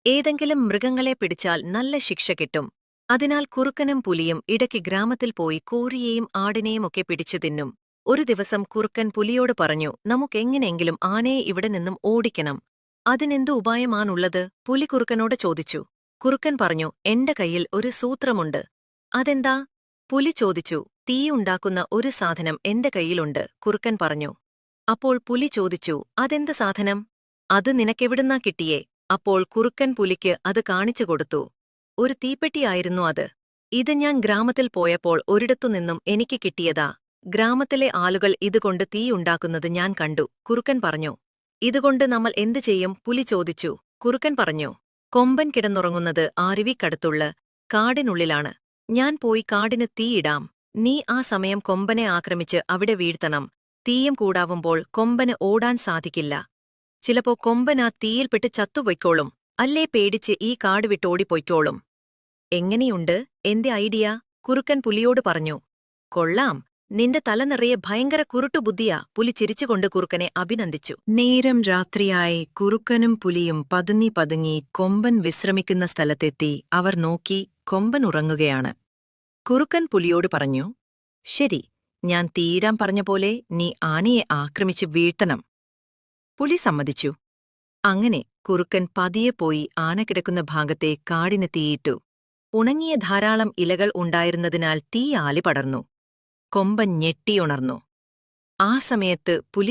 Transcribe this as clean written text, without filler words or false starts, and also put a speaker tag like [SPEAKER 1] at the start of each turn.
[SPEAKER 1] ഏതെങ്കിലും മൃഗങ്ങളെ പിടിച്ചാൽ നല്ല ശിക്ഷ കിട്ടും. അതിനാൽ കുറുക്കനും പുലിയും ഇടയ്ക്ക് ഗ്രാമത്തിൽ പോയി കോഴിയെയും ആടിനെയും ഒക്കെ പിടിച്ചു തിന്നും. ഒരു ദിവസം കുറുക്കൻ പുലിയോട് പറഞ്ഞു, നമുക്കെങ്ങനെയെങ്കിലും ആനയെ ഇവിടെ നിന്നും ഓടിക്കണം. അതിനെന്തു ഉപായമാണുള്ളത്? പുലി കുറുക്കനോട് ചോദിച്ചു. കുറുക്കൻ പറഞ്ഞു, എന്റെ കയ്യിൽ ഒരു സൂത്രമുണ്ട്. അതെന്താ? പുലി ചോദിച്ചു. തീയുണ്ടാക്കുന്ന ഒരു സാധനം എന്റെ കയ്യിലുണ്ട്, കുറുക്കൻ പറഞ്ഞു. അപ്പോൾ പുലി ചോദിച്ചു, അതെന്ത് സാധനം? അത് നിനക്കെവിടുന്നാ കിട്ടിയേ? അപ്പോൾ കുറുക്കൻ പുലിക്ക് അത് കാണിച്ചു കൊടുത്തു. ഒരു തീപ്പെട്ടിയായിരുന്നു അത്. ഇത് ഞാൻ ഗ്രാമത്തിൽ പോയപ്പോൾ ഒരിടത്തുനിന്നും എനിക്ക് കിട്ടിയതാ. ഗ്രാമത്തിലെ ആളുകൾ ഇതുകൊണ്ട് തീയുണ്ടാക്കുന്നത് ഞാൻ കണ്ടു, കുറുക്കൻ പറഞ്ഞു. ഇതുകൊണ്ട് നമ്മൾ എന്തു ചെയ്യും? പുലി ചോദിച്ചു. കുറുക്കൻ പറഞ്ഞു, കൊമ്പൻ കിടന്നുറങ്ങുന്നത് അരുവിക്കടുത്തുള്ള കാടിനുള്ളിലാണ്. ഞാൻ പോയി കാടിന് തീയിടാം. നീ ആ സമയം കൊമ്പനെ ആക്രമിച്ച് അവിടെ വീഴ്ത്തണം. തീയും കൂടാവുമ്പോൾ കൊമ്പന് ഓടാൻ സാധിക്കില്ല. ചിലപ്പോ കൊമ്പൻ ആ തീയിൽപ്പെട്ട് ചത്തുപൊയ്ക്കോളും. അല്ലേ പേടിച്ച് ഈ കാട് വിട്ടോടിപ്പൊയ്ക്കോളും. എങ്ങനെയുണ്ട് എന്റെ ഐഡിയ? കുറുക്കൻ പുലിയോട് പറഞ്ഞു. കൊള്ളാം, നിന്റെ തല നിറയെ ഭയങ്കര കുരുട്ടുബുദ്ധിയാ, പുലി ചിരിച്ചുകൊണ്ട് കുറുക്കനെ അഭിനന്ദിച്ചു. നേരം രാത്രിയായി കുറുക്കനും പുലിയും പതുങ്ങി പതുങ്ങി കൊമ്പൻ വിശ്രമിക്കുന്ന സ്ഥലത്തെത്തി. അവർ നോക്കി, കൊമ്പൻ ഉറങ്ങുകയാണ്. കുറുക്കൻ പുലിയോട് പറഞ്ഞു, ശരി, ഞാൻ തീരാൻ പറഞ്ഞ പോലെ നീ ആനയെ ആക്രമിച്ച് വീഴ്ത്തണം. പുലി സമ്മതിച്ചു. അങ്ങനെ കുറുക്കൻ പതിയെ പോയി ആന കിടക്കുന്ന ഭാഗത്തെ കാടിന് തീയിട്ടു. ഉണങ്ങിയ ധാരാളം ഇലകൾ ഉണ്ടായിരുന്നതിനാൽ തീ ആലിപടർന്നു. കൊമ്പൻ ഞെട്ടിയുണർന്നു. ആ സമയത്ത് പുലി